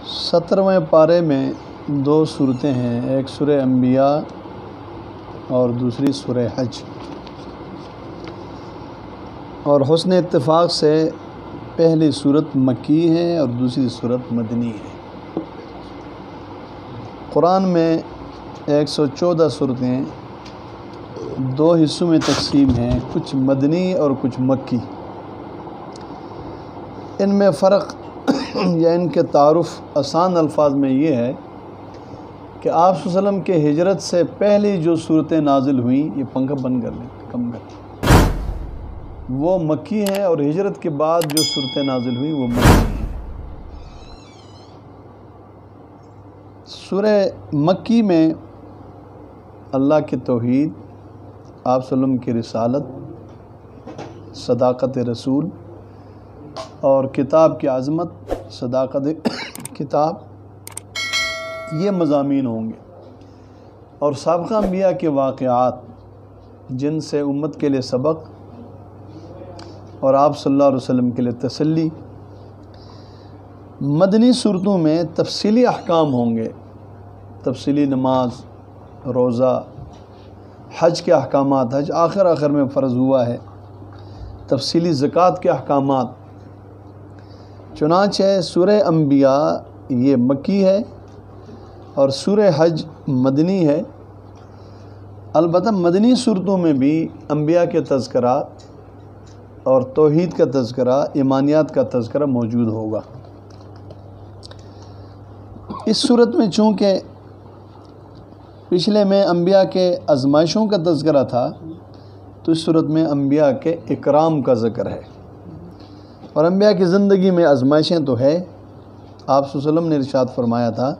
17ویں پارے میں دو صورتیں ہیں، ایک سورہ انبیاء اور دوسری سورہ حج، اور حسن اتفاق سے پہلی صورت مکی ہے اور دوسری صورت مدنی ہے۔ قرآن میں 114 صورتیں دو حصوں میں تقسیم ہیں، کچھ مدنی اور کچھ مکی۔ ان میں فرق یا ان کے تعارف آسان الفاظ میں یہ ہے کہ آپ صلی اللہ علیہ وسلم کے ہجرت سے پہلی جو صورتیں نازل ہوئیں، یہ پنکھا بند کر لیں، کم کر، وہ مکی ہیں، اور ہجرت کے بعد جو صورتیں نازل ہوئیں وہ مدنی ہیں۔ سورہ مکی میں اللہ کی توحید، آپ صلی اللہ علیہ وسلم کی رسالت، صداقت رسول اور کتاب کی عظمت، صداقت کتاب، یہ مضامین ہوں گے، اور سابقہ انبیاء کے واقعات جن سے امت کے لیے سبق اور آپ صلی اللہ علیہ وسلم کے لیے تسلی۔ مدنی صورتوں میں تفصیلی احکام ہوں گے، تفصیلی نماز، روزہ، حج کے احکامات، حج آخر میں فرض ہوا ہے، تفصیلی زکوٰۃ کے احکامات۔ چنانچہ سورہ انبیاء یہ مکی ہے اور سورہ حج مدنی ہے۔ البتہ مدنی صورتوں میں بھی انبیاء کے تذکرہ اور توحید کا تذکرہ، ایمانیات کا تذکرہ موجود ہوگا۔ اس صورت میں چونکہ پچھلے میں انبیاء کے آزمائشوں کا تذکرہ تھا، تو اس صورت میں انبیاء کے اکرام کا ذکر ہے، اور انبیاء کی زندگی میں آزمائشیں تو ہے۔ آپ صلی اللہ علیہ وسلم نے ارشاد فرمایا تھا،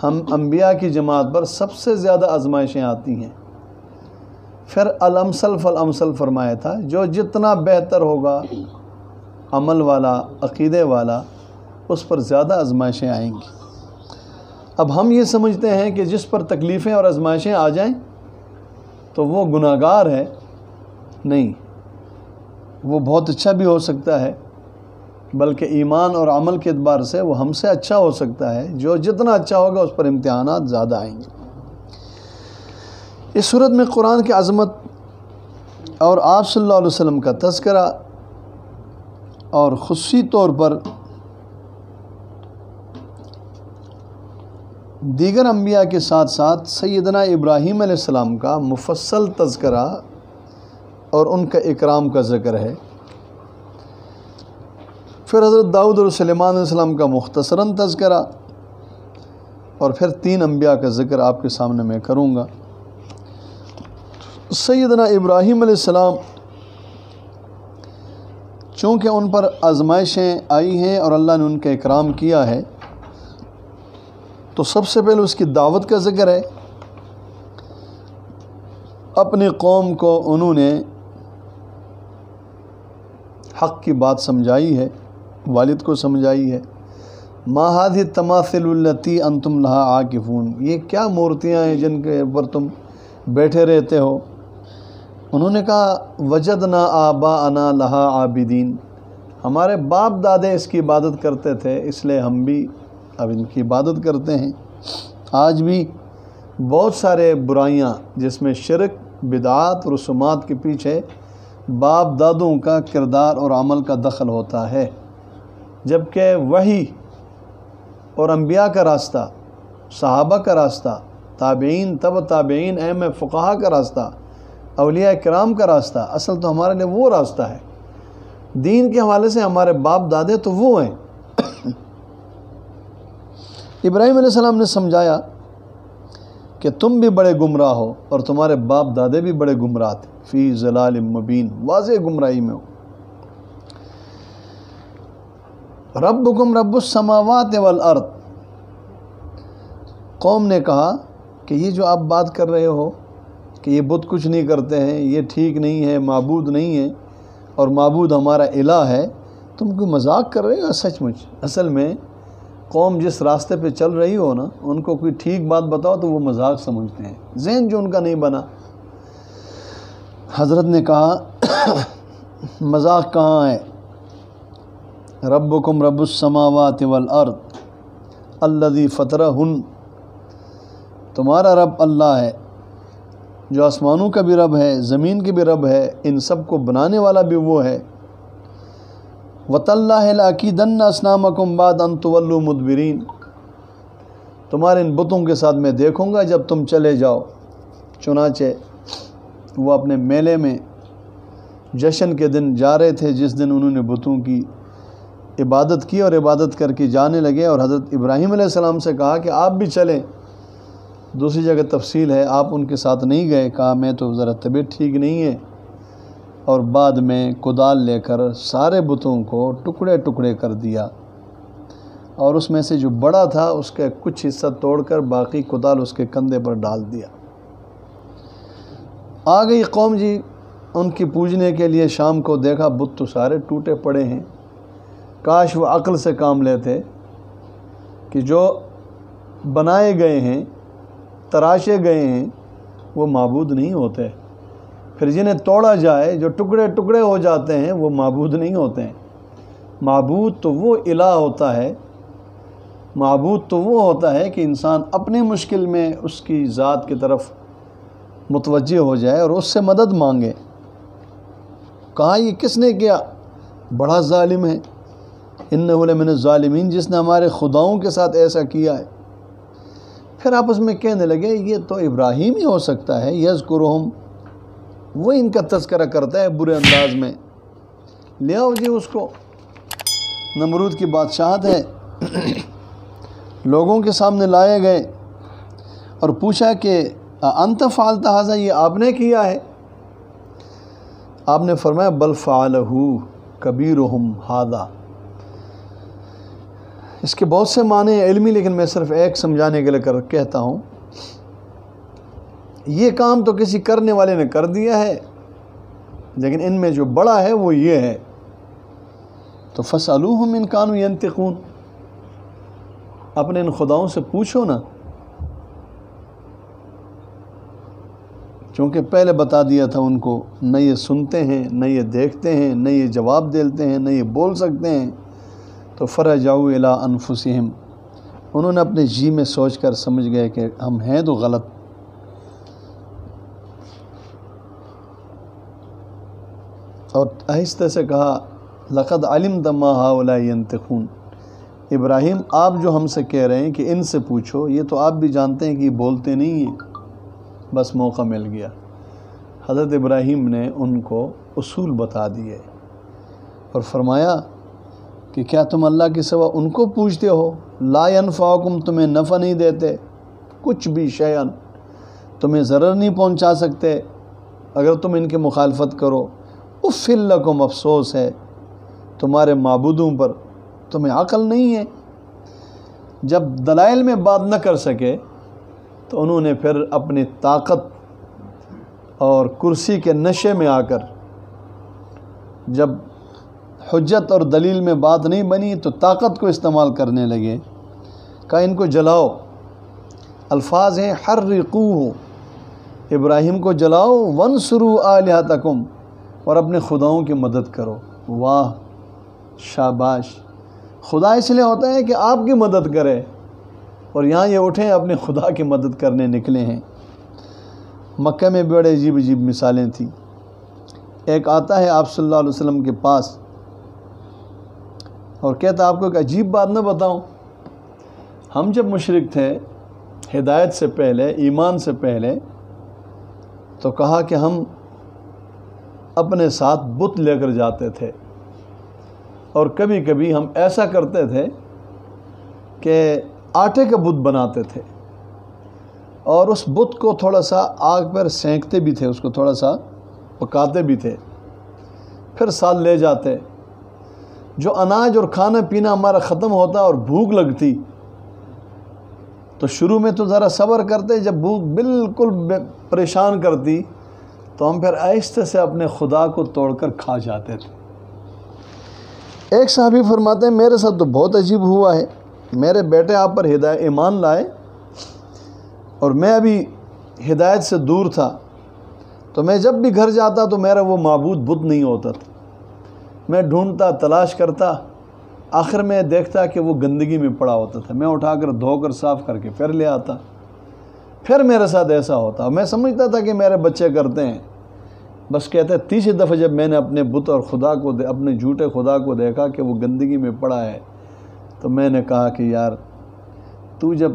ہم انبیاء کی جماعت پر سب سے زیادہ آزمائشیں آتی ہیں۔ پھر الامثل فالامثل فرمایا تھا، جو جتنا بہتر ہوگا عمل والا، عقیدے والا، اس پر زیادہ آزمائشیں آئیں گی۔ اب ہم یہ سمجھتے ہیں کہ جس پر تکلیفیں اور آزمائشیں آ جائیں تو وہ گناہگار ہے، نہیں، وہ بہت اچھا بھی ہو سکتا ہے، بلکہ ایمان اور عمل کے اعتبار سے وہ ہم سے اچھا ہو سکتا ہے۔ جو جتنا اچھا ہوگا اس پر امتحانات زیادہ آئیں گے۔ اس صورت میں قرآن کی عظمت اور آپ صلی اللہ علیہ وسلم کا تذکرہ، اور خصوصی طور پر دیگر انبیاء کے ساتھ ساتھ سیدنا ابراہیم علیہ السلام کا مفصل تذکرہ اور ان کا اکرام کا ذکر ہے۔ پھر حضرت داؤد اور سلیمان علیہ السلام کا مختصراً تذکرہ، اور پھر 3 انبیاء کا ذکر آپ کے سامنے میں کروں گا۔ سیدنا ابراہیم علیہ السلام، چونکہ ان پر آزمائشیں آئی ہیں اور اللہ نے ان کا اکرام کیا ہے، تو سب سے پہلے اس کی دعوت کا ذکر ہے۔ اپنی قوم کو انہوں نے حق کی بات سمجھائی ہے، والد کو سمجھائی ہے۔ ما هذه التماثل التي انتم لها عاکفون، یہ کیا مورتیاں ہیں جن کے اوپر تم بیٹھے رہتے ہو؟ انہوں نے کہا وجدنا آباءنا لها عابدین، ہمارے باپ دادے اس کی عبادت کرتے تھے، اس لیے ہم بھی اب ان کی عبادت کرتے ہیں۔ آج بھی بہت سارے برائیاں جس میں شرک، بدعات، رسومات کے پیچھے باپ دادوں کا کردار اور عمل کا دخل ہوتا ہے، جبکہ وحی اور انبیاء کا راستہ، صحابہ کا راستہ، تابعین، تبع تابعین، ائمہ فقہا کا راستہ، اولیاء کرام کا راستہ، اصل تو ہمارے لیے وہ راستہ ہے۔ دین کے حوالے سے ہمارے باپ دادے تو وہ ہیں۔ ابراہیم علیہ السلام نے سمجھایا کہ تم بھی بڑے گمراہ ہو اور تمہارے باپ دادے بھی بڑے گمراہ تھے، فی ضلال مبین، واضح گمراہی میں ہو۔ ربکم رب السماوات والارض، قوم نے کہا کہ یہ جو آپ بات کر رہے ہو کہ یہ بت کچھ نہیں کرتے ہیں، یہ ٹھیک نہیں ہے، معبود نہیں ہے، اور معبود ہمارا الہ ہے، تم کوئی مذاق کر رہے ہو؟ سچ مچ اصل میں قوم جس راستے پہ چل رہی ہو نا، ان کو کوئی ٹھیک بات بتاؤ تو وہ مذاق سمجھتے ہیں، ذہن جو ان کا نہیں بنا۔ حضرت نے کہا مذاق کہاں ہے، ربکم رب السماوات والارض، الذی فطرہن، تمہارا رب اللہ ہے جو آسمانوں کا بھی رب ہے، زمین کی بھی رب ہے، ان سب کو بنانے والا بھی وہ ہے۔ وَتَاللَّهِ لَأَكِيدَنَّ أَصْنَامَكُمْ بَعْدَ أَن تُوَلُّوا مُدْبِرِينَ، تمہارے ان بتوں کے ساتھ میں دیکھوں گا جب تم چلے جاؤ۔ چنانچہ وہ اپنے میلے میں جشن کے دن جا رہے تھے، جس دن انہوں نے بتوں کی عبادت کی اور عبادت کر کے جانے لگے، اور حضرت ابراہیم علیہ السلام سے کہا کہ آپ بھی چلیں۔ دوسری جگہ تفصیل ہے، آپ ان کے ساتھ نہیں گئے، کہا میں تو ذرا طبیعت ٹھیک نہیں ہے، اور بعد میں کدال لے کر سارے بتوں کو ٹکڑے ٹکڑے کر دیا، اور اس میں سے جو بڑا تھا اس کا کچھ حصہ توڑ کر باقی کدال اس کے کندھے پر ڈال دیا۔ آ گئی قوم جی ان کی پوجنے کے لیے، شام کو دیکھا بت تو سارے ٹوٹے پڑے ہیں۔ کاش وہ عقل سے کام لیتے کہ جو بنائے گئے ہیں، تراشے گئے ہیں، وہ معبود نہیں ہوتے، پھر جنہیں توڑا جائے، جو ٹکڑے ٹکڑے ہو جاتے ہیں، وہ معبود نہیں ہوتے ہیں۔ معبود تو وہ الہ ہوتا ہے، معبود تو وہ ہوتا ہے کہ انسان اپنی مشکل میں اس کی ذات کی طرف متوجہ ہو جائے اور اس سے مدد مانگے۔ کہا یہ کس نے کیا؟ بڑا ظالم ہے، انہ لمن الظالمین، جس نے ہمارے خداؤں کے ساتھ ایسا کیا ہے۔ پھر آپس میں کہنے لگے یہ تو ابراہیم ہی ہو سکتا ہے، یذکرہم، وہ ان کا تذکرہ کرتا ہے برے انداز میں، لے آؤ جی اس کو۔ نمرود کی بادشاہت ہے، لوگوں کے سامنے لائے گئے اور پوچھا کہ انت فعلت ھذا، یہ آپ نے کیا ہے؟ آپ نے فرمایا بل فعلہ کبیرہم ھذا۔ اس کے بہت سے معنی علمی، لیکن میں صرف ایک سمجھانے کے لیے کہتا ہوں، یہ کام تو کسی کرنے والے نے کر دیا ہے، لیکن ان میں جو بڑا ہے وہ یہ ہے، تو فَاسْأَلُوهُمْ إِنْ كَانُوا يَنْطِقُونَ، اپنے ان خداؤں سے پوچھو نا، چونکہ پہلے بتا دیا تھا ان کو، نہ یہ سنتے ہیں، نہ یہ دیکھتے ہیں، نہ یہ جواب دیتے ہیں، نہ یہ بول سکتے ہیں۔ تو فَرَجَعُوا إِلَىٰ أَنفُسِهِمْ، انہوں نے اپنے جی میں سوچ کر سمجھ گئے کہ ہم ہیں تو غلط۔ اور آہستہ سے کہا لَقَدْ عَلِمْتَ مَا هَٰؤُلَاءِ يَنْطِقُونَ، ابراہیم آپ جو ہم سے کہہ رہے ہیں کہ ان سے پوچھو، یہ تو آپ بھی جانتے ہیں کہ یہ بولتے نہیں ہیں۔ بس موقع مل گیا، حضرت ابراہیم نے ان کو اصول بتا دیے اور فرمایا کہ کیا تم اللہ کے سوا ان کو پوچھتے ہو؟ لا ینفعکم، تمہیں نفع نہیں دیتے، کچھ بھی شیئن، تمہیں ضرر نہیں پہنچا سکتے اگر تم ان کی مخالفت کرو۔ اف لکم، افسوس ہے تمہارے معبودوں پر، تمہیں عقل نہیں ہے۔ جب دلائل میں بات نہ کر سکے تو انہوں نے پھر اپنی طاقت اور کرسی کے نشے میں آ کر، جب حجت اور دلیل میں بات نہیں بنی تو طاقت کو استعمال کرنے لگے، کہا ان کو جلاؤ۔ الفاظ ہیں حرقوہ، ابراہیم کو جلاؤ، وانصروا آلہتکم، اور اپنے خداؤں کی مدد کرو۔ واہ، شاباش، خدا اس لیے ہوتا ہے کہ آپ کی مدد کرے، اور یہاں یہ اٹھیں اپنے خدا کی مدد کرنے نکلے ہیں۔ مکہ میں بڑے عجیب عجیب مثالیں تھیں۔ ایک آتا ہے آپ صلی اللہ علیہ وسلم کے پاس اور کہتا آپ کو ایک عجیب بات نہ بتاؤں، ہم جب مشرک تھے ہدایت سے پہلے، ایمان سے پہلے، تو کہا کہ ہم اپنے ساتھ بت لے کر جاتے تھے، اور کبھی کبھی ہم ایسا کرتے تھے کہ آٹے کا بت بناتے تھے، اور اس بت کو تھوڑا سا آگ پر سینکتے بھی تھے، اس کو تھوڑا سا پکاتے بھی تھے، پھر ساتھ لے جاتے۔ جو اناج اور کھانا پینا ہمارا ختم ہوتا اور بھوک لگتی تو شروع میں تو ذرا صبر کرتے، جب بھوک بالکل پریشان کرتی تو ہم پھر آہستہ سے اپنے خدا کو توڑ کر کھا جاتے تھے۔ ایک صحابی فرماتے ہیں میرے ساتھ تو بہت عجیب ہوا ہے، میرے بیٹے آپ پر ایمان لائے اور میں ابھی ہدایت سے دور تھا، تو میں جب بھی گھر جاتا تو میرا وہ معبود بت نہیں ہوتا تھا، میں ڈھونڈتا، تلاش کرتا، آخر میں دیکھتا کہ وہ گندگی میں پڑا ہوتا تھا، میں اٹھا کر دھو کر صاف کر کے پھر لے آتا، پھر میرے ساتھ ایسا ہوتا۔ میں سمجھتا تھا کہ میرے بچے کرتے ہیں، بس کہتے ہیں تیسری دفعہ جب میں نے اپنے بت اور خدا کو اپنے جھوٹے خدا کو دیکھا کہ وہ گندگی میں پڑا ہے، تو میں نے کہا کہ یار تو جب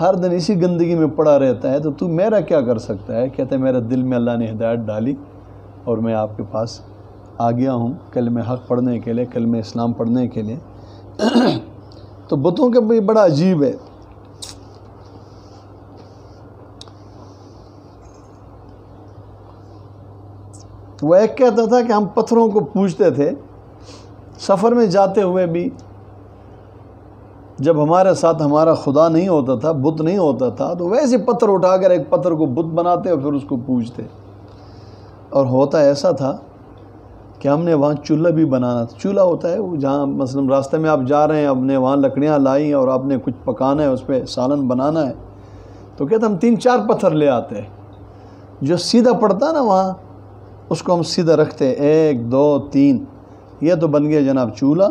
ہر دن اسی گندگی میں پڑا رہتا ہے تو میرا کیا کر سکتا ہے؟ کہتے ہیں میرے دل میں اللہ نے ہدایت ڈالی اور میں آپ کے پاس آ گیا ہوں کلمہ حق پڑھنے کے لیے، کلمہ اسلام پڑھنے کے لیے۔ تو بتوں کے بھی بڑا عجیب ہے۔ وہ ایک کہتا تھا کہ ہم پتھروں کو پوجتے تھے، سفر میں جاتے ہوئے بھی جب ہمارے ساتھ ہمارا خدا نہیں ہوتا تھا، بت نہیں ہوتا تھا، تو ویسے پتھر اٹھا کر ایک پتھر کو بت بناتے اور پھر اس کو پوجتے۔ اور ہوتا ایسا تھا کہ ہم نے وہاں چولہا بھی بنانا تھا۔ چولہا ہوتا ہے وہ جہاں مثلا راستے میں آپ جا رہے ہیں، آپ نے وہاں لکڑیاں لائیں اور آپ نے کچھ پکانا ہے، اس پہ سالن بنانا ہے، تو کہتے ہم 3-4 پتھر لے آتے ہیں، جو سیدھا پڑتا نا وہاں اس کو ہم سیدھا رکھتے، 1 2 3، یہ تو بن گیا جناب چولہا،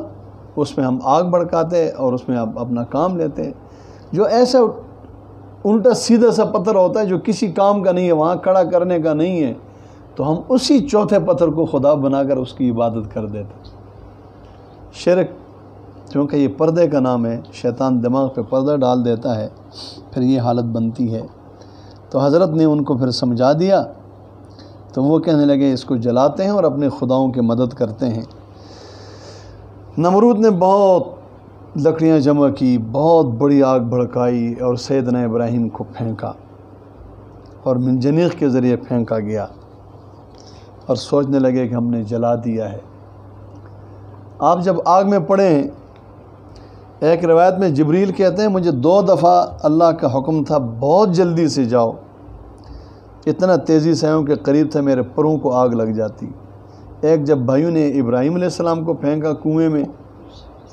اس میں ہم آگ بھڑکاتے اور اس میں آپ اپنا کام لیتے۔ جو ایسا الٹا سیدھا سا پتھر ہوتا ہے جو کسی کام کا نہیں ہے، وہاں کھڑا کرنے کا نہیں ہے، تو ہم اسی چوتھے پتھر کو خدا بنا کر اس کی عبادت کر دیتے۔ شرک چونکہ یہ پردے کا نام ہے، شیطان دماغ پہ پردہ ڈال دیتا ہے، پھر یہ حالت بنتی ہے۔ تو حضرت نے ان کو پھر سمجھا دیا، تو وہ کہنے لگے اس کو جلاتے ہیں اور اپنے خداؤں کی مدد کرتے ہیں۔ نمرود نے بہت لکڑیاں جمع کی، بہت بڑی آگ بھڑکائی اور سیدنا ابراہیم کو پھینکا، اور منجنیق کے ذریعے پھینکا گیا، اور سوچنے لگے کہ ہم نے جلا دیا ہے۔ آپ جب آگ میں پڑے ہیں، ایک روایت میں جبریل کہتے ہیں مجھے 2 دفعہ اللہ کا حکم تھا بہت جلدی سے جاؤ، اتنا تیزی سے آؤں کہ قریب تھا میرے پروں کو آگ لگ جاتی۔ ایک جب بھائیوں نے ابراہیم علیہ السلام کو پھینکا کنویں میں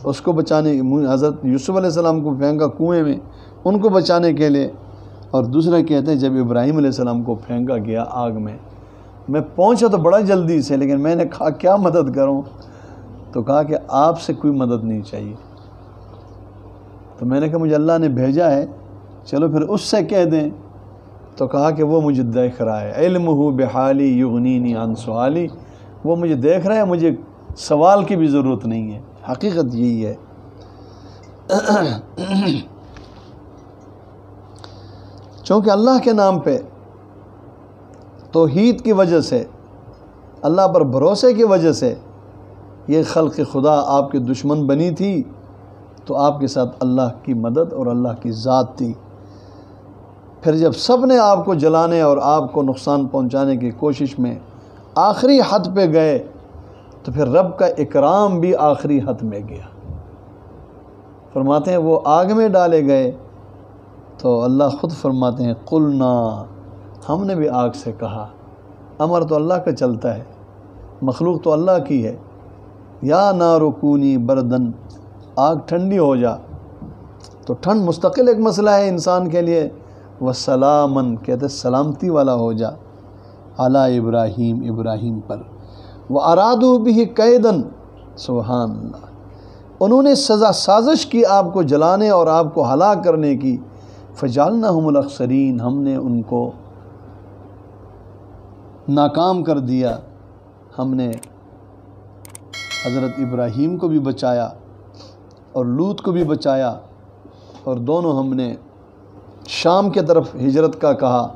اس کو بچانے، حضرت یوسف علیہ السلام کو پھینکا کنویں میں ان کو بچانے کے لیے، اور دوسرا کہتے ہیں جب ابراہیم علیہ السلام کو پھینکا گیا آگ میں پہنچا تو بڑا جلدی سے، لیکن میں نے کہا کیا مدد کروں؟ تو کہا کہ آپ سے کوئی مدد نہیں چاہیے۔ تو میں نے کہا مجھے اللہ نے بھیجا ہے، چلو پھر اس سے کہہ دیں۔ تو کہا کہ وہ مجھے دیکھ رہا ہے، علمہ بحالی یغنینی عن سوالی، وہ مجھے دیکھ رہا ہے، مجھے سوال کی بھی ضرورت نہیں ہے۔ حقیقت یہی ہے۔ چونکہ اللہ کے نام پہ، توحید کی وجہ سے، اللہ پر بھروسے کی وجہ سے یہ خلق خدا آپ کی دشمن بنی تھی، تو آپ کے ساتھ اللہ کی مدد اور اللہ کی ذات تھی۔ پھر جب سب نے آپ کو جلانے اور آپ کو نقصان پہنچانے کی کوشش میں آخری حد پہ گئے، تو پھر رب کا اکرام بھی آخری حد میں گیا۔ فرماتے ہیں وہ آگ میں ڈالے گئے تو اللہ خود فرماتے ہیں قلنا، ہم نے بھی آگ سے کہا، امر تو اللہ کا چلتا ہے، مخلوق تو اللہ کی ہے، یا نار کونی بردن، آگ ٹھنڈی ہو جا۔ تو ٹھنڈ مستقل ایک مسئلہ ہے انسان کے لیے، وسلامن کہتے سلامتی والا ہو جا، علی ابراہیم، ابراہیم پر، وارادوا بہ کیدن، سبحان اللہ، انہوں نے سازش کی آپ کو جلانے اور آپ کو ہلاک کرنے کی، فجعلناہم الاخسرین، ہم نے ان کو ناکام کر دیا۔ ہم نے حضرت ابراہیم کو بھی بچایا اور لوط کو بھی بچایا، اور دونوں ہم نے شام کے طرف ہجرت کا کہا،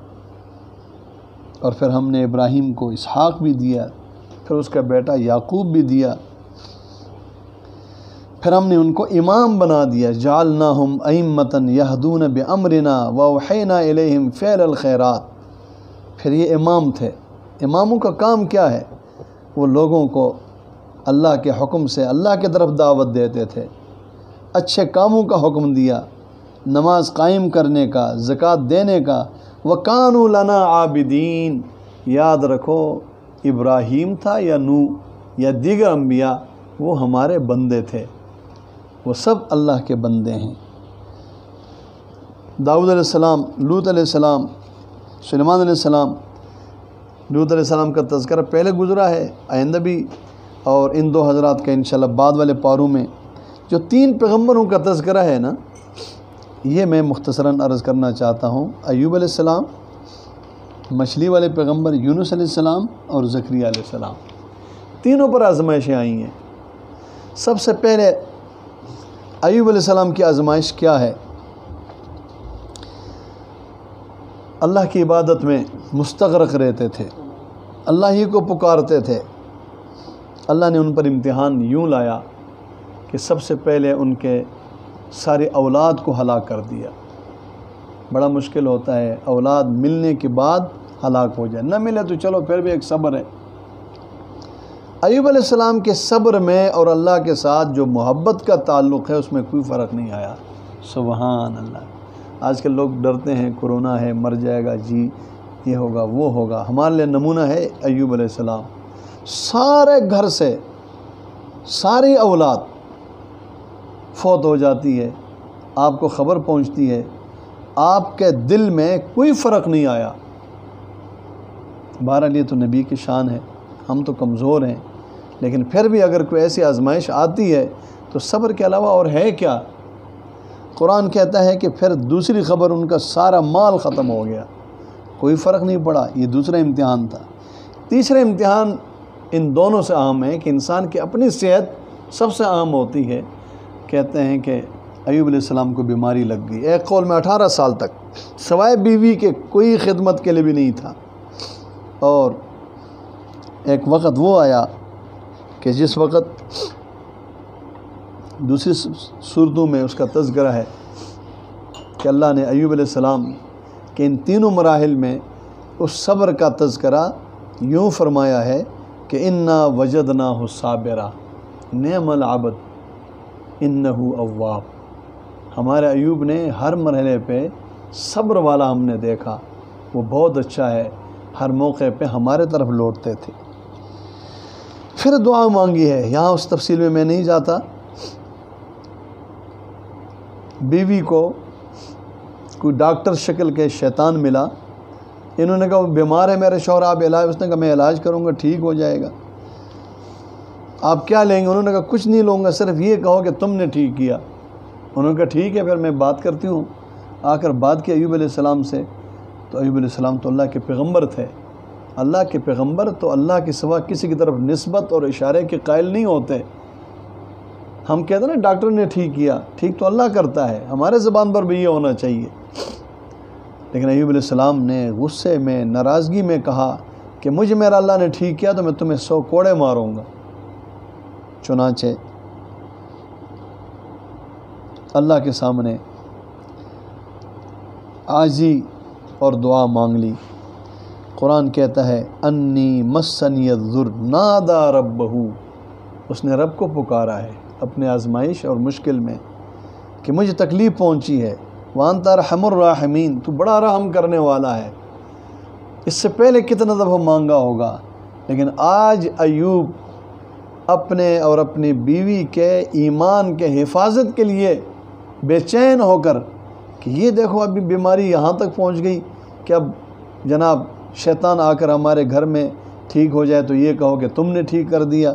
اور پھر ہم نے ابراہیم کو اسحاق بھی دیا، پھر اس کا بیٹا یعقوب بھی دیا، پھر ہم نے ان کو امام بنا دیا، جعلناہم ائمۃ یہدون بامرنا واوحینا الیہم فعل الخیرات۔ پھر یہ امام تھے۔ اماموں کا کام کیا ہے؟ وہ لوگوں کو اللہ کے حکم سے اللہ کی طرف دعوت دیتے تھے، اچھے کاموں کا حکم دیا، نماز قائم کرنے کا، زکوٰۃ دینے کا، وَكَانُوا لَنَا عَابِدِينَ۔ یاد رکھو ابراہیم تھا یا نوح یا دیگر انبیاء، وہ ہمارے بندے تھے، وہ سب اللہ کے بندے ہیں۔ داؤد علیہ السلام، لوط علیہ السلام، سلیمان علیہ السلام، لوط علیہ السلام کا تذکرہ پہلے گزرا ہے، آئندہ بھی، اور ان 2 حضرات کا انشاءاللہ بعد والے پاروں میں جو 3 پیغمبروں کا تذکرہ ہے نا، یہ میں مختصراً عرض کرنا چاہتا ہوں۔ ایوب علیہ السلام، مچھلی والے پیغمبر یونس علیہ السلام اور زکریا علیہ السلام، تینوں پر آزمائشیں آئی ہیں۔ سب سے پہلے ایوب علیہ السلام کی آزمائش کیا ہے؟ اللہ کی عبادت میں مستغرق رہتے تھے، اللہ ہی کو پکارتے تھے۔ اللہ نے ان پر امتحان یوں لایا کہ سب سے پہلے ان کے ساری اولاد کو ہلاک کر دیا۔ بڑا مشکل ہوتا ہے اولاد ملنے کے بعد ہلاک ہو جائے، نہ ملے تو چلو پھر بھی ایک صبر ہے۔ ایوب علیہ السلام کے صبر میں اور اللہ کے ساتھ جو محبت کا تعلق ہے اس میں کوئی فرق نہیں آیا۔ سبحان اللہ۔ آج کل لوگ ڈرتے ہیں، کرونا ہے، مر جائے گا، جی یہ ہوگا وہ ہوگا۔ ہمارے لیے نمونہ ہے ایوب علیہ السلام۔ سارے گھر سے ساری اولاد فوت ہو جاتی ہے، آپ کو خبر پہنچتی ہے، آپ کے دل میں کوئی فرق نہیں آیا۔ بہرحال یہ تو نبی کی شان ہے، ہم تو کمزور ہیں، لیکن پھر بھی اگر کوئی ایسی آزمائش آتی ہے تو صبر کے علاوہ اور ہے کیا؟ قرآن کہتا ہے کہ پھر دوسری خبر ان کا سارا مال ختم ہو گیا، کوئی فرق نہیں پڑا۔ یہ دوسرا امتحان تھا۔ تیسرا امتحان ان دونوں سے اہم ہے کہ انسان کی اپنی صحت سب سے اہم ہوتی ہے۔ کہتے ہیں کہ ایوب علیہ السلام کو بیماری لگ گئی، ایک قول میں 18 سال تک سوائے بیوی کے کوئی خدمت کے لیے بھی نہیں تھا۔ اور ایک وقت وہ آیا کہ جس وقت دوسری صورتوں میں اس کا تذکرہ ہے کہ اللہ نے ایوب علیہ السلام کے ان تینوں مراحل میں اس صبر کا تذکرہ یوں فرمایا ہے کہ انا وجدناہ صابرا نعم العبد انہ اواب۔ ہمارے ایوب نے ہر مرحلے پہ صبر والا ہم نے دیکھا، وہ بہت اچھا ہے، ہر موقع پہ ہمارے طرف لوٹتے تھے۔ پھر دعا مانگی ہے، یہاں اس تفصیل میں نہیں جاتا۔ بیوی کو کوئی ڈاکٹر شکل کے شیطان ملا، انہوں نے کہا وہ بیمار ہے میرے شوہر، آپ علاج، اس نے کہا میں علاج کروں گا، ٹھیک ہو جائے گا۔ آپ کیا لیں گے؟ انہوں نے کہا کچھ نہیں لوں گا، صرف یہ کہو کہ تم نے ٹھیک کیا۔ انہوں نے کہا ٹھیک ہے، پھر میں بات کرتی ہوں۔ آ کر بات کی ایوب علیہ السلام سے، تو ایوب علیہ السلام تو اللہ کے پیغمبر تھے۔ اللہ کے پیغمبر تو اللہ کے سوا کسی کی طرف نسبت اور اشارے کے قائل نہیں ہوتے۔ ہم کہتے ہیں نا ڈاکٹر نے ٹھیک کیا، ٹھیک تو اللہ کرتا ہے، ہمارے زبان پر بھی یہ ہونا چاہیے۔ لیکن ایوب علیہ السلام نے غصے میں، ناراضگی میں کہا کہ مجھے میرا اللہ نے ٹھیک کیا تو میں تمہیں 100 کوڑے ماروں گا۔ چنانچہ اللہ کے سامنے عاجزی اور دعا مانگ لی۔ قرآن کہتا ہے انی مسنی الضر نادى ربہ، اس نے رب کو پکارا ہے اپنے آزمائش اور مشکل میں کہ مجھے تکلیف پہنچی ہے، وانت ارحم الراحمین، تو بڑا رحم کرنے والا ہے۔ اس سے پہلے کتنا دفعہ مانگا ہوگا، لیکن آج ایوب اپنے اور اپنی بیوی کے ایمان کے حفاظت کے لیے بے چین ہو کر کہ یہ دیکھو ابھی بیماری یہاں تک پہنچ گئی کہ اب جناب شیطان آ کر ہمارے گھر میں ٹھیک ہو جائے تو یہ کہو کہ تم نے ٹھیک کر دیا۔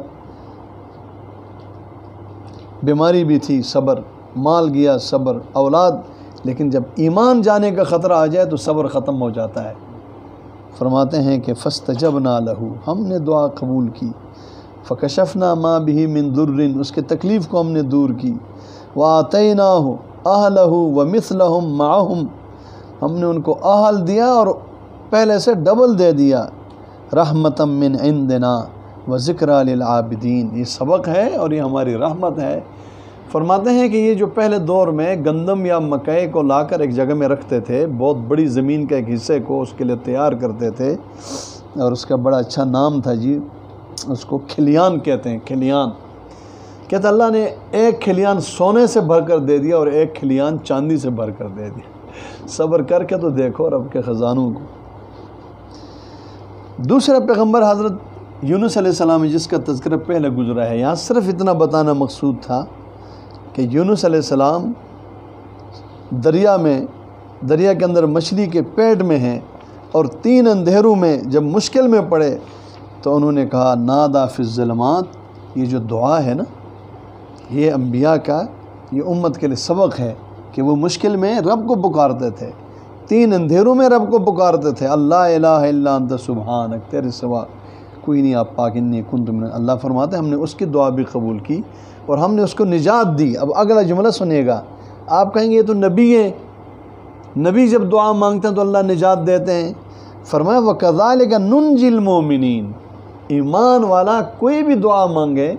بیماری بھی تھی، صبر، مال گیا، صبر، اولاد، لیکن جب ایمان جانے کا خطرہ آ جائے تو صبر ختم ہو جاتا ہے۔ فرماتے ہیں کہ فاستجبنا لہ، ہم نے دعا قبول کی، فکشفنا ما بہ من ضر، اس کے تکلیف کو ہم نے دور کی، وآتیناہ اہلہ ومثلہم معہم، ہم نے ان کو اہل دیا اور پہلے سے ڈبل دے دیا، رحمتا من عندنا وذکریٰ للعابدین، یہ سبق ہے اور یہ ہماری رحمت ہے۔ فرماتے ہیں کہ یہ جو پہلے دور میں گندم یا مکئی کو لا کر ایک جگہ میں رکھتے تھے، بہت بڑی زمین کے ایک حصے کو اس کے لیے تیار کرتے تھے، اور اس کا بڑا اچھا نام تھا جی، اس کو کھلیان کہتے ہیں، کھلیان کہتے اللہ نے ایک کھلیان سونے سے بھر کر دے دیا اور ایک کھلیان چاندی سے بھر کر دے دیا۔ صبر کر کے تو دیکھو رب کے خزانوں کو۔ دوسرا پیغمبر حضرت یونس علیہ السلام جس کا تذکرہ پہلے گزرا ہے، یہاں صرف اتنا بتانا مقصود تھا کہ یونس علیہ السلام دریا کے اندر مچھلی کے پیٹ میں ہیں، اور 3 اندھیروں میں جب مشکل میں پڑے تو انہوں نے کہا نادا فی الظلمات، یہ جو دعا ہے نا، یہ انبیاء کا یہ امت کے لیے سبق ہے کہ وہ مشکل میں رب کو پکارتے تھے، 3 اندھیروں میں رب کو پکارتے تھے، اللہ الہ الا انت سبحانک، تیرے سوا کوئی نہیں، آپ پاک، انی کنت من۔ اللہ فرماتے ہیں ہم نے اس کی دعا بھی قبول کی اور ہم نے اس کو نجات دی۔ اب اگلا جملہ سنیے گا، آپ کہیں گے یہ تو نبی ہے، نبی جب دعا مانگتے ہیں تو اللہ نجات دیتے ہیں۔ فرمایا وَكَذَلِكَ نُنْجِي الْمُؤْمِنِينَ، ایمان والا کوئی بھی دعا مانگے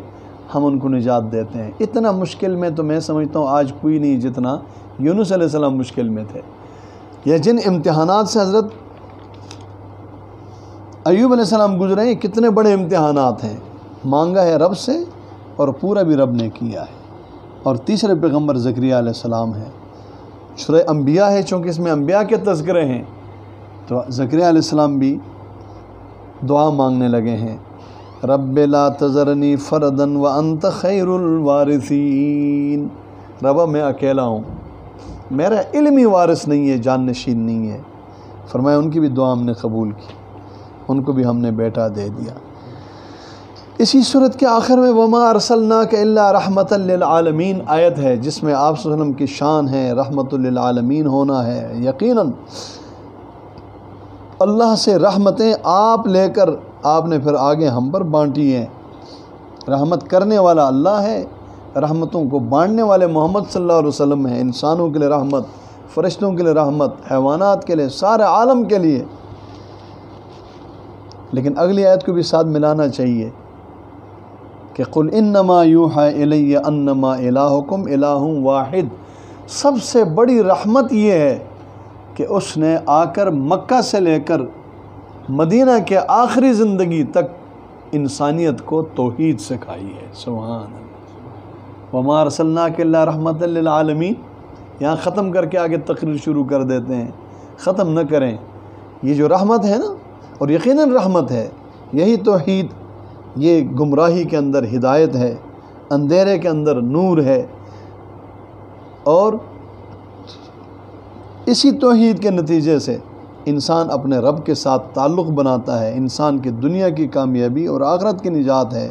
ہم ان کو نجات دیتے ہیں۔ اتنا مشکل میں تو میں سمجھتا ہوں آج کوئی نہیں جتنا یونس علیہ السلام مشکل میں تھے۔ یہ جن امتحانات سے حضرت ایوب علیہ السلام گزرے ہیں، کتنے بڑے امتحانات ہیں، مانگا ہے رب سے اور پورا بھی رب نے کیا ہے۔ اور تیسرے پیغمبر زکریا علیہ السلام ہے، سورہ انبیاء ہے، چونکہ اس میں انبیاء کے تذکرے ہیں، تو زکریا علیہ السلام بھی دعا مانگنے لگے ہیں، رب لا تذرنی فردا وانت خیر الوارثین، ربا میں اکیلا ہوں، میرا علمی وارث نہیں ہے، جان نشین نہیں ہے۔ فرمایا ان کی بھی دعا ہم نے قبول کی، ان کو بھی ہم نے بیٹا دے دیا۔ اسی صورت کے آخر میں وما ارسلناک الا رحمتا للعالمین آیت ہے، جس میں آپ صلی اللہ علیہ وسلم کی شان ہے رحمت للعالمین ہونا ہے۔ یقیناً اللہ سے رحمتیں آپ لے کر آپ نے پھر آگے ہم پر بانٹی ہیں۔ رحمت کرنے والا اللہ ہے، رحمتوں کو بانٹنے والے محمد صلی اللہ علیہ وسلم ہیں، انسانوں کے لیے رحمت، فرشتوں کے لیے رحمت، حیوانات کے لیے، سارے عالم کے لیے۔ لیکن اگلی آیت کو بھی ساتھ ملانا چاہیے کہ قل انما یوحی الی انما الہکم الہ واحد۔ سب سے بڑی رحمت یہ ہے کہ اس نے آ کر مکہ سے لے کر مدینہ کے آخری زندگی تک انسانیت کو توحید سکھائی ہے۔ سبحان اللہ۔ وما ارسلناک الا رحمتا للعالمین، یہاں ختم کر کے آگے تقریر شروع کر دیتے ہیں، ختم نہ کریں۔ یہ جو رحمت ہے نا، اور یقیناً رحمت ہے، یہی توحید، یہ گمراہی کے اندر ہدایت ہے، اندھیرے کے اندر نور ہے، اور اسی توحید کے نتیجے سے انسان اپنے رب کے ساتھ تعلق بناتا ہے، انسان کی دنیا کی کامیابی اور آخرت کی نجات ہے۔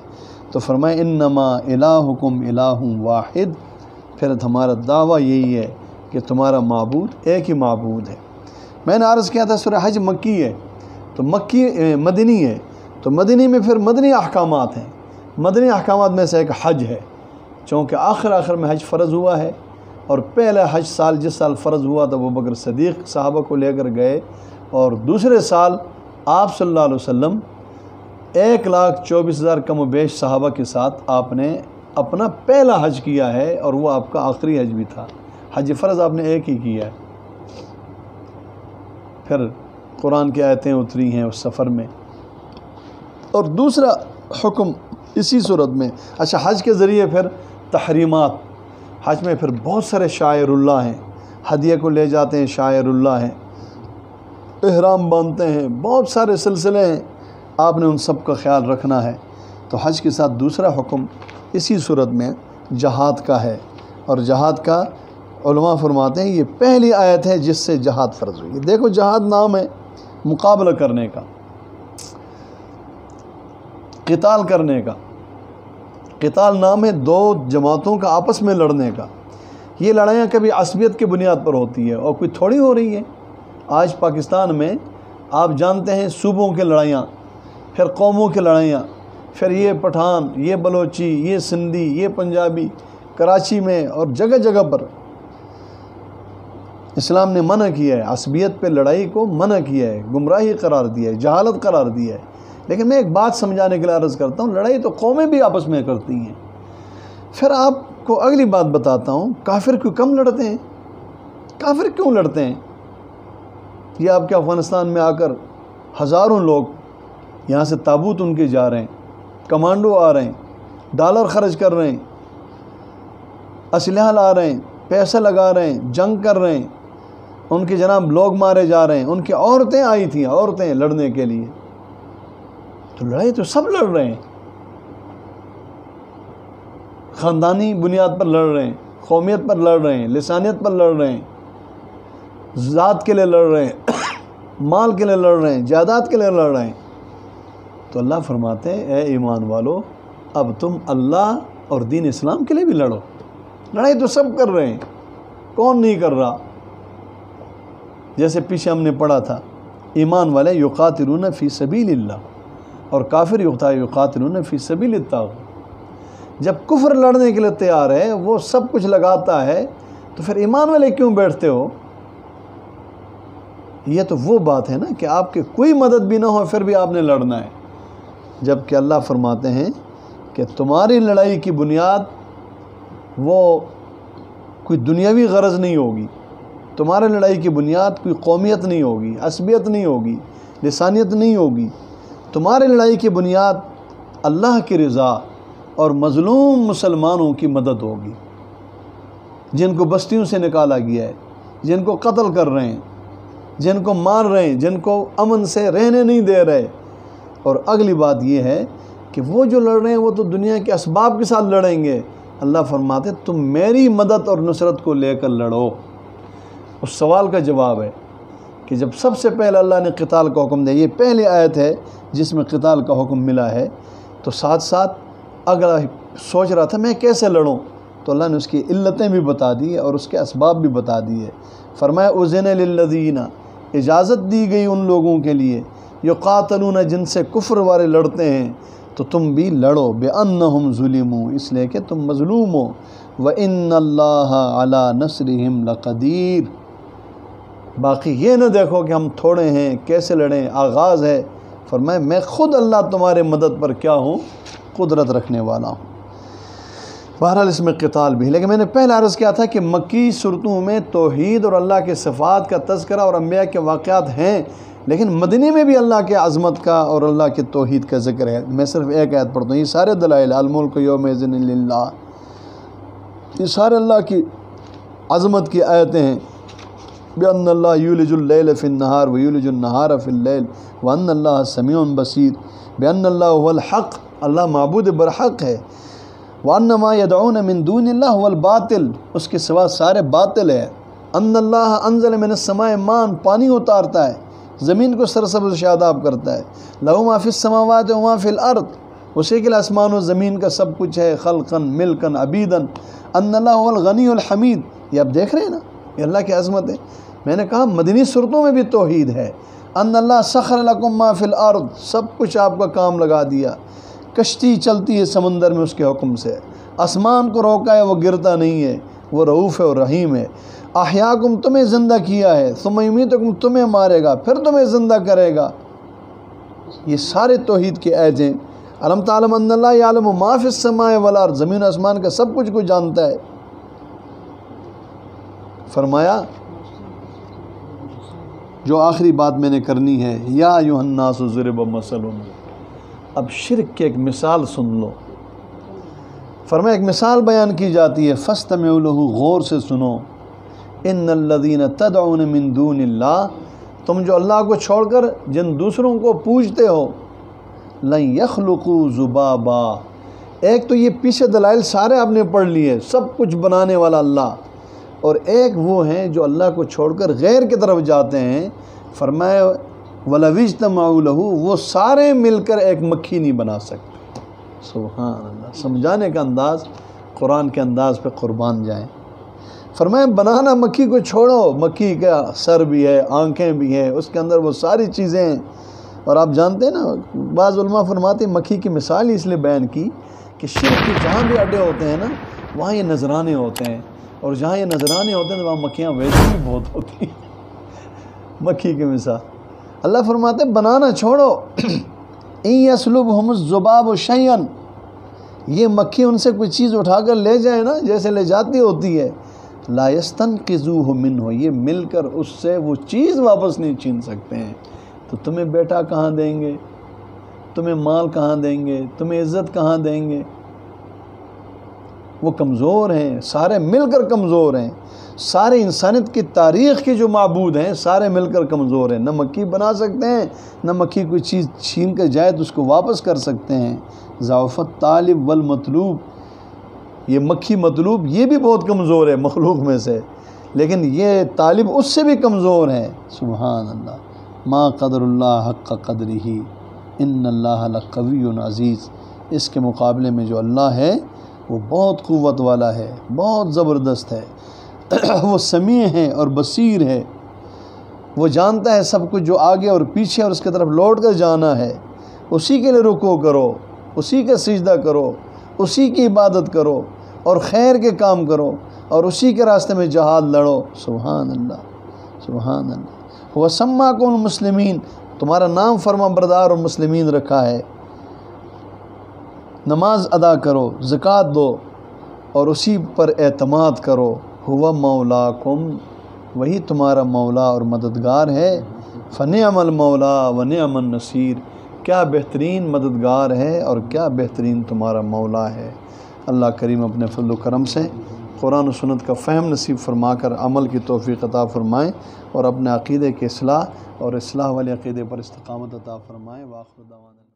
تو فرمائے انما الہکم الہ واحد، پھر ہمارا دعویٰ یہی ہے کہ تمہارا معبود ایک ہی معبود ہے۔ میں نے عرض کیا تھا سورہ حج مکی ہے، تو مدنی ہے، تو مدنی میں پھر مدنی احکامات ہیں۔ مدنی احکامات میں سے ایک حج ہے، چونکہ آخر میں حج فرض ہوا ہے، اور پہلا حج سال جس سال فرض ہوا تھا وہ بکر صدیق صحابہ کو لے کر گئے، اور دوسرے سال آپ صلی اللہ علیہ وسلم 1,24,000 کم و بیش صحابہ کے ساتھ آپ نے اپنا پہلا حج کیا ہے، اور وہ آپ کا آخری حج بھی تھا۔ حج فرض آپ نے ایک ہی کیا ہے۔ پھر قرآن کی آیتیں اتری ہیں اس سفر میں، اور دوسرا حکم اسی صورت میں۔ اچھا، حج کے ذریعے پھر تحریمات، حج میں پھر بہت سارے شاعر اللہ ہیں، ہدیہ کو لے جاتے ہیں شاعر اللہ ہیں، احرام باندھتے ہیں، بہت سارے سلسلے ہیں، آپ نے ان سب کا خیال رکھنا ہے۔ تو حج کے ساتھ دوسرا حکم اسی صورت میں جہاد کا ہے، اور جہاد کا علماء فرماتے ہیں یہ پہلی آیت ہے جس سے جہاد فرض ہوئی ہے۔ دیکھو، جہاد نام ہے مقابلہ کرنے کا، قتال کرنے کا، قتال نام ہے دو جماعتوں کا آپس میں لڑنے کا۔ یہ لڑائیاں کبھی عصبیت کی بنیاد پر ہوتی ہے، اور کوئی تھوڑی ہو رہی ہے۔ آج پاکستان میں آپ جانتے ہیں صوبوں کی لڑائیاں، پھر قوموں کی لڑائیاں، پھر یہ پٹھان، یہ بلوچی، یہ سندھی، یہ پنجابی، کراچی میں اور جگہ جگہ پر اسلام نے منع کیا ہے، عصبیت پہ لڑائی کو منع کیا ہے، گمراہی قرار دیا ہے، جہالت قرار دیا ہے۔ لیکن میں ایک بات سمجھانے کے لیے عرض کرتا ہوں، لڑائی تو قومیں بھی آپس میں کرتی ہیں۔ پھر آپ کو اگلی بات بتاتا ہوں، کافر کیوں کم لڑتے ہیں؟ کافر کیوں لڑتے ہیں؟ یہ آپ کے افغانستان میں آ کر ہزاروں لوگ یہاں سے تابوت ان کے جا رہے ہیں، کمانڈو آ رہے ہیں، ڈالر خرچ کر رہے ہیں، اسلحہ لا رہے ہیں، پیسے لگا رہے ہیں، جنگ کر رہے ہیں، ان کے جناب لوگ مارے جا رہے ہیں، ان کی عورتیں آئی تھیں، عورتیں لڑنے کے لیے۔ تو لڑائی تو سب لڑ رہے ہیں، خاندانی بنیاد پر لڑ رہے ہیں، قومیت پر لڑ رہے ہیں، لسانیت پر لڑ رہے ہیں، ذات کے لیے لڑ رہے ہیں، مال کے لیے لڑ رہے ہیں، جائیداد کے لیے لڑ رہے ہیں۔ تو اللہ فرماتے ہیں اے ایمان والو، اب تم اللہ اور دین اسلام کے لیے بھی لڑو۔ لڑائی تو سب کر رہے ہیں، کون نہیں کر رہا؟ جیسے پیچھے ہم نے پڑھا تھا، ایمان والے یقاتلون فی سبیل اللہ اور کافر یقاتلون فی سبیل الطاغوت۔ جب کفر لڑنے کے لیے تیار ہے، وہ سب کچھ لگاتا ہے، تو پھر ایمان والے کیوں بیٹھتے ہو؟ یہ تو وہ بات ہے نا کہ آپ کے کوئی مدد بھی نہ ہو پھر بھی آپ نے لڑنا ہے، جبکہ اللہ فرماتے ہیں کہ تمہاری لڑائی کی بنیاد وہ کوئی دنیاوی غرض نہیں ہوگی، تمہاری لڑائی کی بنیاد کوئی قومیت نہیں ہوگی، عصبیت نہیں ہوگی، لسانیت نہیں ہوگی، تمہاری لڑائی کی بنیاد اللہ کی رضا اور مظلوم مسلمانوں کی مدد ہوگی، جن کو بستیوں سے نکالا گیا ہے، جن کو قتل کر رہے ہیں، جن کو مار رہے ہیں، جن کو امن سے رہنے نہیں دے رہے۔ اور اگلی بات یہ ہے کہ وہ جو لڑ رہے ہیں وہ تو دنیا کے اسباب کے ساتھ لڑیں گے۔ اللہ فرماتے تم میری مدد اور نصرت کو لے کر لڑو۔ اس سوال کا جواب ہے کہ جب سب سے پہلے اللہ نے قتال کا حکم دیا، یہ پہلی آیت ہے جس میں قتال کا حکم ملا ہے، تو ساتھ ساتھ اگر سوچ رہا تھا میں کیسے لڑوں، تو اللہ نے اس کی علتیں بھی بتا دی اور اس کے اسباب بھی بتا دیے۔ فرمایا اذن للذین، اجازت دی گئی ان لوگوں کے لیے، یقاتلون جن سے کفر والے لڑتے ہیں، تو تم بھی لڑو، بأنہم ظلموا، اس لیے کہ تم مظلوم ہو، وَإِنَّ اللَّهَ عَلَى نَصْرِهِمْ لَقَدِيرٌ۔ باقی یہ نہ دیکھو کہ ہم تھوڑے ہیں، کیسے لڑیں، آغاز ہے۔ فرمایا میں خود اللہ تمہارے مدد پر کیا ہوں، قدرت رکھنے والا ہوں۔ بہرحال اس میں قتال بھی، لیکن میں نے پہلا عرض کیا تھا کہ مکی صورتوں میں توحید اور اللہ کے صفات کا تذکرہ اور انبیاء کے واقعات ہیں، لیکن مدنی میں بھی اللہ کے عظمت کا اور اللہ کے توحید کا ذکر ہے۔ میں صرف ایک آیت پڑھتا ہوں، یہ سارے دلائل، الملک یومئذ للہ، یہ سارے اللہ کی عظمت کی آیتیں ہیں۔ بِأَنَّ اللَّهَ يُولِجُ اللَّيْلَ فِي النَّهَارِ وَيُولِجُ النَّهَارَ فِي اللَّيْلِ وَأَنَّ اللَّهَ سَمِيعٌ بَصِيرٌ بِأَنَّ اللَّهَ هُوَ الْحَقُّ، اللہ معبود برحق ہے، وَأَنَّ مَا يَدْعُونَ مِن دُونِ اللَّهِ هُوَ الْبَاطِلُ، اس کے سوا سارے باطل ہے۔ أَنَّ اللَّهَ أَنزَلَ مِنَ السَّمَاءِ مَاءً، پانی اتارتا ہے، زمین کو سرسبز شاداب کرتا ہے۔ لَهُ مَا فِي السَّمَاوَاتِ وَمَا فِي الْأَرْضِ، اسی کے لیے آسمان و زمین کا سب کچھ ہے، خلقاً ملکاً عبیداً۔ ان اللہ هو الغنی الحمید، یہ آپ دیکھ رہے ہیں نا، یہ اللہ کی عظمت ہے۔ میں نے کہا مدنی صورتوں میں بھی توحید ہے۔ ان اللہ سخر لکم ما فی الارض، سب کچھ آپ کا کام لگا دیا، کشتی چلتی ہے سمندر میں اس کے حکم سے، آسمان کو روکا ہے، وہ گرتا نہیں ہے، وہ رؤوف ہے اور رحیم ہے۔ احیاکم، تمہیں زندہ کیا ہے، ثم یمیتکم، تمہیں مارے گا پھر تمہیں زندہ کرے گا۔ یہ سارے توحید کے آیتیں۔ علم تعلم ان اللہ یعلم ما فی السماء والارض، زمین و آسمان کا سب کچھ جانتا ہے۔ فرمایا جو آخری بات میں نے کرنی ہے، یا ایھا الناس ضرب مثل، اب شرک کی ایک مثال سن لو۔ فرمایا ایک مثال بیان کی جاتی ہے، فاستمعوا لہ، غور سے سنو۔ ان الذین تدعون من دون اللہ، تم جو اللہ کو چھوڑ کر جن دوسروں کو پوجتے ہو، لن یخلقوا ذبابا، ایک تو یہ پیچھے دلائل سارے آپ نے پڑھ لیے، سب کچھ بنانے والا اللہ، اور ایک وہ ہیں جو اللہ کو چھوڑ کر غیر کی طرف جاتے ہیں۔ فرمایا وَلَوِ اجْتَمَعُوا لَهُ، وہ سارے مل کر ایک مکھی نہیں بنا سکتے۔ سبحان اللہ، سمجھانے کا انداز، قرآن کے انداز پہ قربان جائیں۔ فرمایا بنانا مکھی کو چھوڑو، مکھی کا سر بھی ہے، آنکھیں بھی ہیں، اس کے اندر وہ ساری چیزیں ہیں۔ اور آپ جانتے ہیں نا، بعض علماء فرماتے ہیں مکھی کی مثال اس لیے بیان کی کہ شرک کے جہاں بھی اڈے ہوتے ہیں نا، وہاں یہ نذرانے ہوتے ہیں، اور جہاں یہ نذرانے ہوتے ہیں وہاں مکھیاں ویسے بھی بہت ہوتی ہیں۔ مکھی کی مثال اللہ فرماتے ہیں بنانا چھوڑو۔ ان یسلبہم الذباب شیئا، یہ مکھی ان سے کوئی چیز اٹھا کر لے جائے نا، جیسے لے جاتی ہوتی ہے، لا یستنقذوہ منہ، یہ مل کر اس سے وہ چیز واپس نہیں چھین سکتے ہیں۔ تو تمہیں بیٹا کہاں دیں گے، تمہیں مال کہاں دیں گے، تمہیں عزت کہاں دیں گے؟ وہ کمزور ہیں، سارے مل کر کمزور ہیں، سارے انسانیت کی تاریخ کے جو معبود ہیں سارے مل کر کمزور ہیں۔ نہ مکھی بنا سکتے ہیں، نہ مکھی کوئی چیز چھین کر جائے تو اس کو واپس کر سکتے ہیں۔ ضعف الطالب والمطلوب، یہ مکھی مطلوب یہ بھی بہت کمزور ہے مخلوق میں سے، لیکن یہ طالب اس سے بھی کمزور ہے۔ سبحان اللہ، ما قدر اللہ حق قدرہ ان اللہ لقوی عزیز، اس کے مقابلے میں جو اللہ ہے وہ بہت قوت والا ہے، بہت زبردست ہے، وہ سمیع ہے اور بصیر ہے، وہ جانتا ہے سب کچھ جو آگے اور پیچھے اور اس کی طرف لوٹ کر جانا ہے۔ اسی کے لیے رکوع کرو، اسی کا سجدہ کرو، اسی کی عبادت کرو اور خیر کے کام کرو اور اسی کے راستے میں جہاد لڑو۔ سبحان اللہ، سبحان اللہ۔ وَسَمَّاكُمُ الْمُسْلِمِينَ، تمہارا نام فرما بردار اور مسلمین رکھا ہے۔ نماز ادا کرو، زکوٰۃ دو اور اسی پر اعتماد کرو۔ هُوَ مَوْلَاكُمْ، وہی تمہارا مولا اور مددگار ہے۔ فَنِعْمَ الْمَوْلَىٰ وَنِعْمَ النَّصِيرُ، کیا بہترین مددگار ہے اور کیا بہترین تمہارا مولا ہے۔ اللہ کریم اپنے فضل و کرم سے قرآن و سنت کا فہم نصیب فرما کر عمل کی توفیق عطا فرمائیں اور اپنے عقیدے کی اصلاح اور اصلاح والے عقیدے پر استقامت عطا فرمائیں۔ وآخر دعوانا